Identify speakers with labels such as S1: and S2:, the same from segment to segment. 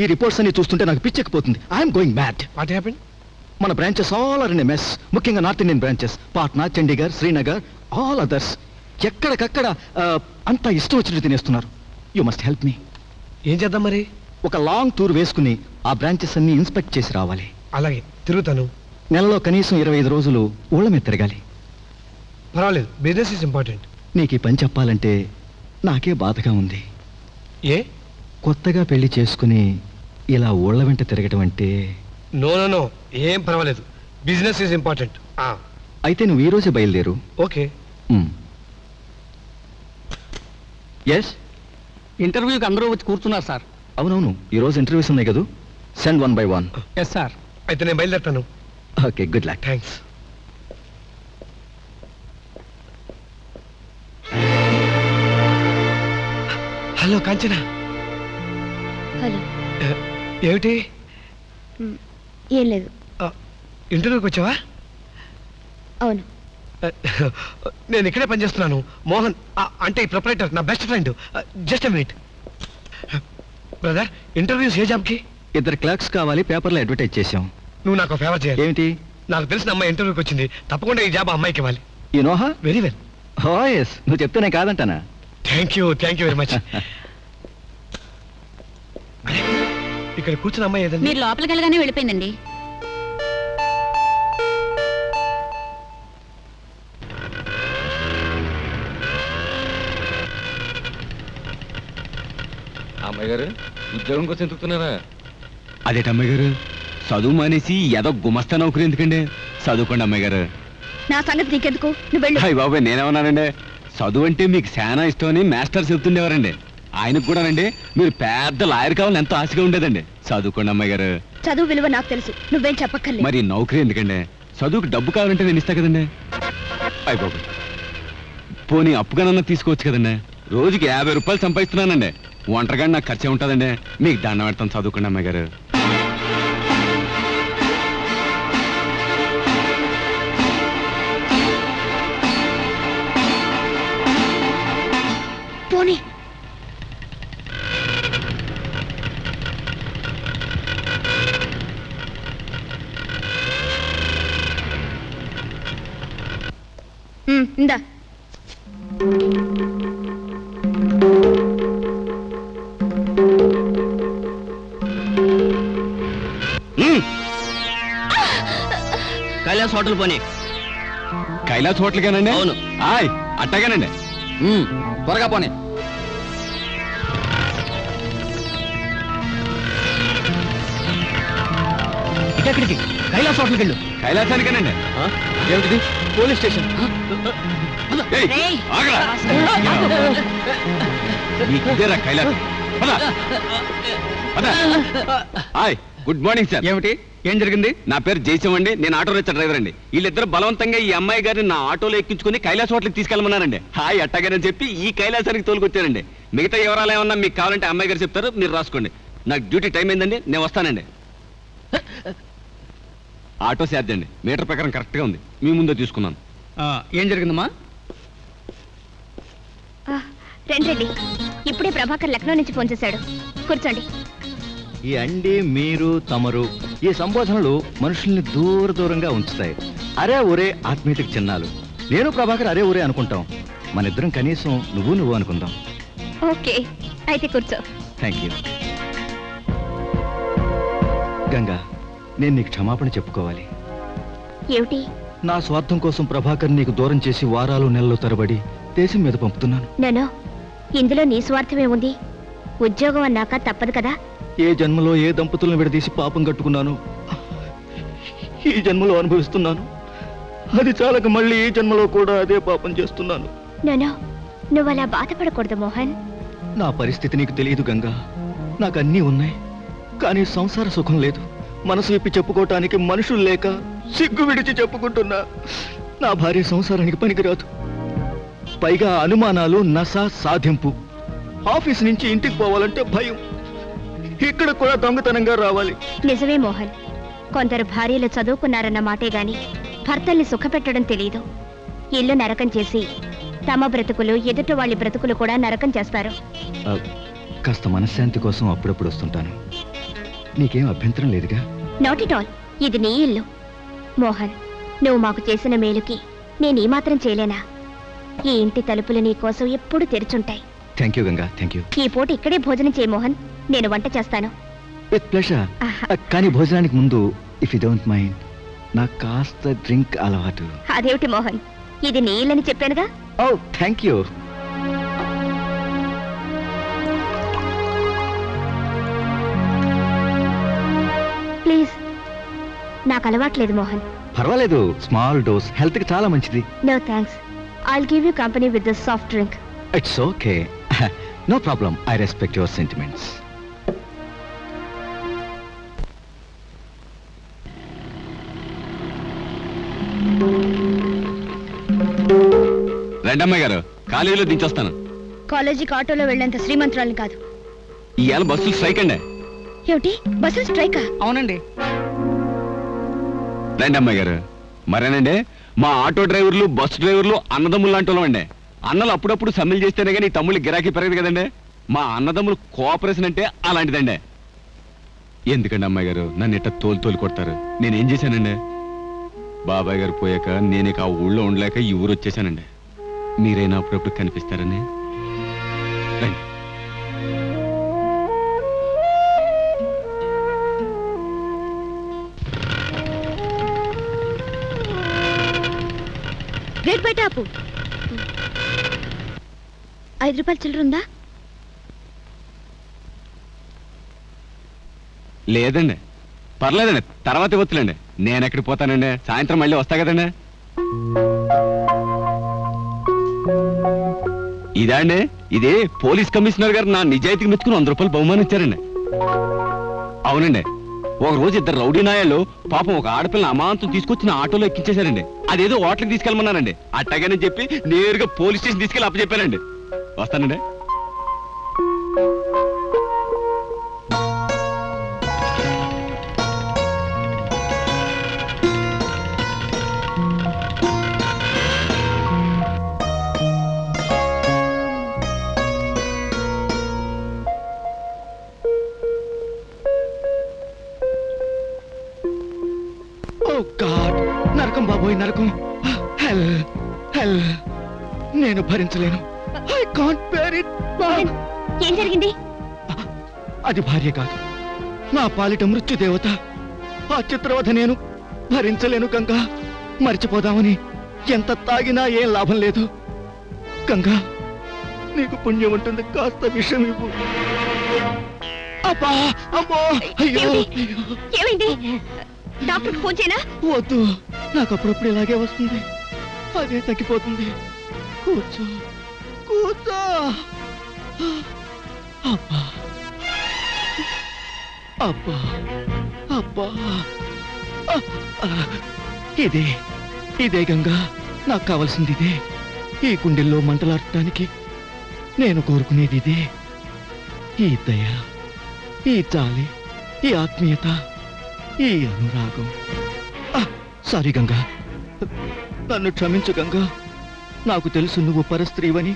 S1: ఈ రిపోర్ట్స్ అన్ని చూస్తుంటే నాకు పిచ్చెక్కిపోతుంది. I'm going mad.
S2: What happened?
S1: మన branches all are in a mess. ముఖ్యంగా north Indian branches, Patna, Chandigarh, Srinagar, all others. ఎక్కడికక్కడ అంతా ఇష్టం వచ్చినట్టు తినేస్తున్నారు. You must help me.
S2: ఏం చేద్దాం మరి?
S1: ఒక లాంగ్ టూర్ వేసుకుని ఆ బ్రాంచెస్ అన్ని ఇన్స్పెక్ట్ చేసి రావాలి.
S2: అలాగే, తిరుగుతాను.
S1: నెలలో కనీసం 25 రోజులు ఊళ్ళ మీద తిరగాలి.
S2: పర్వాలేదు, బిజినెస్ ఈజ్ ఇంపార్టెంట్.
S1: నీకు ఈ పని చెప్పాలంటే నాకే బాధగా ఉంది.
S2: ఏ?
S1: కొత్తగా పెళ్లి చేసుకుని ఇలా ఊళ్ళ వెంట తిరగటం అంటే.
S2: నో నో నో, ఏం పర్వాలేదు. Business is important.
S1: అయితే నువ్వు ఈ రోజే బయలుదేరు.
S2: ఓకే.
S1: ఎస్,
S3: ఇంటర్వ్యూకి అందరూ వచ్చి కూర్చున్నారు సార్.
S1: అవునవును, ఈరోజు ఇంటర్వ్యూస్ ఉన్నాయి కదా. Send 1 by 1.
S3: Yes sir.
S2: అయితే నేను బయలుదేరుతాను.
S1: Okay, good luck.
S2: Thanks. Hello Kanchana.
S4: Hello.
S2: ఏమిటి?
S4: ఏం లేదు.
S2: ఇంటర్వ్యూకి వచ్చావా?
S4: అవును.
S2: నేను ఇక్కడే పనిచేస్తున్నాను. మోహన్ అంటే ఈ ప్రొపరేటర్, నా best friend. Just a minute. Brother, interviews ఏ జాబ్కి?
S1: 2 క్లర్క్స్ కావాలి, పేపర్లో అడ్వర్టైజ్ చేశాం.
S2: నువ్వు నాకు ఫేవర్ చేయాలి.
S1: ఏమిటి?
S2: నాకు తెలిసిన అమ్మాయి ఇంటర్వ్యూకి వచ్చింది. తప్పకుండా ఈ జాబ్ అమ్మాయికి ఇవ్వాలి.
S1: You know her?
S2: Very well.
S1: Oh yes, నువ్వు చెప్తేనే కాదంటానా?
S2: Thank you very much. ఇక్కడ కూర్చున్న అమ్మాయి ఏదండి?
S4: మీరు లోపలికి వెళ్ళగానే వెళ్ళిపోయిందండి.
S5: అమ్మాయి గారు ఉద్యోగం కోసం ఎందుకుతున్నారా?
S6: అదేట అమ్మాయి గారు, చదువు మానేసి ఏదో గుమస్తా నౌకరు ఎందుకండి? చదువుకోండి అమ్మాయి గారు.
S4: నా సంగతి నీకెందుకు, నువ్వు వెళ్ళు.
S6: అయ్య బాబాయ్, నేనేమన్నానండి? చదువు అంటే మీకు చాలా ఇష్టం అని మాస్టర్ చెప్తుండేవారండి. ఆయనకు కూడానండి మీరు పెద్ద లాయర్ కావాలని ఎంతో ఆశగా ఉండేదండి. చదువుకోండి అమ్మాయి గారు.
S4: చదువు విలువ నాకు తెలుసు, నువ్వేం చెప్పక్కర్లేదు.
S6: మరి నౌకరీ ఎందుకండి? చదువుకు డబ్బు కావాలంటే నేను ఇస్తా కదండి. అయ్య బాబాయ్, పోనీ అప్పుగానన్నా తీసుకోవచ్చు కదండి. రోజుకి 50 రూపాయలు సంపాదిస్తున్నానండి. ఒంటరిగా నాకు ఖర్చే ఉంటుందండి. మీకు దండం పెడతాను, చదువుకోండి అమ్మాయి గారు.
S4: పోనీ. ఇందా.
S3: కైలాస్ హోటల్ పోనీ.
S6: కైలాస్ హోటల్కేనండి?
S3: అవును.
S6: ఆయ్, అట్టగానండి.
S3: త్వరగా పోనీ. ఎక్కడికి? కైలాస్ హోటల్కి వెళ్ళు.
S6: కైలాసానికేనండి.
S1: ఏమిటిది? Police station.
S6: ఏయ్, ఆగరా. నీకిదేరా కైలాసం? పద. పద. Hi, good morning sir.
S1: ఏమిటి? ఏం జరిగింది?
S6: నా పేరు జయశం అండి. నేను ఆటో రిక్షా డ్రైవర్ అండి. వీళ్ళిద్దరు బలవంతంగా ఈ అమ్మాయి గారిని నా ఆటోలో ఎక్కించుకుని కైలాస్ హోటల్కి తీసుకెళ్ళమన్నారండి. హాయ్ అట్టగానని చెప్పి ఈ కైలాసానికి తోలుకొచ్చారండి. మిగతా వివరాలు ఏమన్నా మీకు కావాలంటే అమ్మాయి గారు చెప్తారు, మీరు రాసుకోండి. నాకు డ్యూటీ టైం అయిందండి, నేను వస్తానండి. ఆటో ఛార్జ్ అండి మీటర్ ప్రకారం కరెక్ట్గా ఉంది, మీ ముందే తీసుకున్నాను.
S3: ఏం జరిగిందమ్మా?
S4: రండి, ఇప్పుడే ప్రభాకర్ లక్నో నుంచి ఫోన్ చేశాడు. కూర్చోండి.
S1: ఈ అండి, మీరు, తమరు, ఈ సంబోధనలు మనుషుల్ని దూరంగా ఉంచుతాయి. అరే ఒరే ఆత్మీయతకి చిన్నాలు. నేను ప్రభాకర్ అరే ఒరే అనుకుంటాం. మన ఇద్దరం కనీసం నువ్వు అనుకుందాం.
S4: ఓకే, అయితే కూర్చో.
S1: Thank you. గంగా, నేను నీకు క్షమాపణ చెప్పుకోవాలి.
S4: ఏమిటి?
S1: నా స్వార్థం కోసం ప్రభాకర్ నీకు దూరం చేసి వారాలు నెలలు తరబడి దేశం మీద పంపుతున్నాను.
S4: నేను ఇందులో నీ స్వార్థమే ఉంది. ఉద్యోగం అన్నాక తప్పదు కదా.
S1: ఏ జన్మలో ఏ దంపతులను విడదీసి పాపం కట్టుకున్నాను, ఈ జన్మలో అనుభవిస్తున్నాను. అది చాలక మళ్ళీ ఈ జన్మలో కూడా అదే పాపం చేస్తున్నాను.
S4: నేను నువ్వు అలా బాధపడకూడదు మోహన్.
S1: నా పరిస్థితి నీకు తెలియదు గంగా. నాకు అన్నీ ఉన్నాయి, కానీ సంసార సుఖం లేదు. మనసు విప్పి చెప్పుకోవటానికి మనుషులు లేక సిగ్గు విడిచి చెప్పుకుంటున్నా. నా భార్య సంసారానికి పనికిరాదు. పైగా అనుమానాలు, నస, సాధింపు. ఆఫీస్ నుంచి ఇంటికి పోవాలంటే భయం. ఇక్కడ కూడా దొంగతనంగా రావాలి.
S4: నిజమే మోహన్, కొందరు భార్యలు చదువుకున్నారన్న మాటే గాని భర్తల్ని సుఖపెట్టడం తెలియదు. ఇల్లు నరకం చేసి తమ బ్రతుకులు, ఎదుటి వాళ్ళ బ్రతుకులు కూడా నరకం చేస్తారు.
S1: కాస్త మనశ్శాంతి కోసం అప్పుడప్పుడు వస్తుంటాను. నీకేం అభ్యంతరం లేదుగా?
S4: Not it all. ఇది నీ ఇల్లు. మోహన్, నువ్వు మాకు చేసిన మేలుకి నేను ఈ మాత్రం చేయలేనా? ఈ ఇంటి తలుపులు నీ కోసం ఎప్పుడూ తెరుచుంటాయి.
S1: Thank you Ganga, thank you.
S4: ఈ పూట ఇక్కడే భోజనం చేయి మోహన్. నేను వంట చేస్తాను.
S1: With pleasure. కానీ భోజనానికి ముందు ఇఫ్ యూ డోంట్ మైండ్ నాకు కాస్త డ్రింక్ అలవాటు.
S4: అదేమిటి మోహన్, ఇది నీ ఇల్లని చెప్పానుగా.
S1: ఓ థ్యాంక్ యూ.
S4: ప్లీజ్. నాకు అలవాట్లేదు మోహన్.
S1: పర్వాలేదు, స్మాల్ డోస్, హెల్త్ కి చాలా మంచిది.
S4: No thanks. I'll give you company with this soft drink.
S1: It's okay. No problem. I respect your sentiments.
S6: రెండమ్మాయి గారు, కాలేజీలో దించొస్తాను.
S4: కాలేజీకి ఆటోలో వెళ్ళేంత శ్రీమంతురాలని కాదు.
S6: ఇవాళ బస్సులు స్ట్రైక్ అండి.
S4: ఏమిటి, బస్సు స్ట్రైకా?
S3: అవునండి.
S6: రెండమ్మాయి గారు, మరేనండి మా ఆటో డ్రైవర్లు బస్సు డ్రైవర్లు అన్నదమ్ములు లాంటి వాళ్ళం అండి. అన్నలు అప్పుడప్పుడు సమ్మెలు చేస్తేనే కానీ తమ్ముళ్ళు గిరాకీ పెరగదు కదండి. మా అన్నదమ్ములు కోఆపరేషన్ అంటే అలాంటిదండి. ఎందుకండి అమ్మాయి గారు నన్ను ఇట్ట తోలు కొడతారు? నేనేం చేశానండి? బాబాయ్ గారు పోయాక నేను ఇక ఆ ఊళ్ళో ఉండలేక ఈ ఊరు వచ్చేసానండి. మీరైనా అప్పుడప్పుడు కనిపిస్తారని. రండి.
S4: గేట్ బయట ఆపు. 5 రూపాయలు చిల్లరుందా?
S6: లేదండి. పర్లేదండి, తర్వాత ఇవ్వచ్చులేండి. నేను ఎక్కడికి పోతానండి, సాయంత్రం మళ్ళీ వస్తా కదండి. ఇదా అండి, ఇది పోలీస్ కమిషనర్ గారు నా నిజాయితీకి మెచ్చుకుని 100 రూపాయలు బహుమానం ఇచ్చారండి. అవునండి, ఒక రోజు 2 రౌడీ నాయాలు పాపం ఒక ఆడపిల్ల అమాంతం తీసుకొచ్చి నా ఆటోలో ఎక్కించేశారండి. అదేదో హోటల్కి తీసుకెళ్ళమన్నానండి. అట్టగానే చెప్పి నేరుగా పోలీస్ స్టేషన్ తీసుకెళ్ళి అప్పచెప్పానండి. వస్తానండి.
S1: నరకం బాబోయ్, నరకం. హెల్ హెల్ నేను భరించలేను. I can't bear it.
S4: ఏం జరిగింది?
S1: అది భార్య కాదు, నా పాలిట మృత్యుదేవత. ఆ చిత్రవధ నేను భరించలేను గంగా. మర్చిపోదామని ఎంత తాగినా ఏం లాభం లేదు. గంగా, నీకు పుణ్యం ఉంటుంది, కాస్త విషం ఇవ్వు. అబ్బా, అమ్మో, అయ్యో.
S4: ఏమైంది? డాక్టర్కి ఫోన్ చేయనా?
S1: వద్దు, నాకు అప్పుడప్పుడు ఇలాగే వస్తుంది. అదే తగ్గిపోతుంది. కూర్చో కూర్చో. అబ్బా అబ్బా అబ్బా. ఇదే ఇదే గంగా, నాకు కావాల్సింది ఇదే. ఈ గుండెల్లో మంటలాడటానికి నేను కోరుకునేది ఇదే. ఈ దయ, ఈ జాలి, ఈ ఆత్మీయత, ఈ అనురాగం. సారీ గంగా, నన్ను క్షమించు గంగా. నాకు తెలుసు నువ్వు పరస్త్రీవని,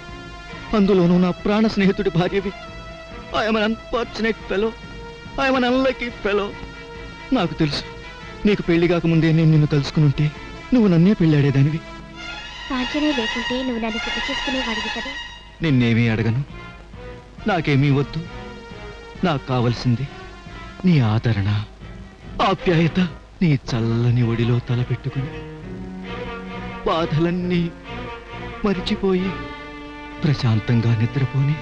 S1: అందులోనూ నా ప్రాణ స్నేహితుడి భార్యవి. I'm un unfortunate fellow, I'm un unlucky fellow. నాకు తెలుసు, నీకు పెళ్లి కాకముందే నేను నిన్ను తెలుసుకుని ఉంటే నువ్వు నన్నే పెళ్ళాడేదానివి.
S4: సాధ్యమే లేకుంటే నువ్వు నన్ను పెళ్లి చేసుకునేవాడివి కదా.
S1: నిన్నేమీ అడగను, నాకేమీ వద్దు. నాకు కావలసింది నీ ఆదరణ, ఆప్యాయత. నీ చల్లని ఒడిలో తలపెట్టుకుని బాధలన్నీ మరిచిపోయి ప్రశాంతంగా నిద్రపోని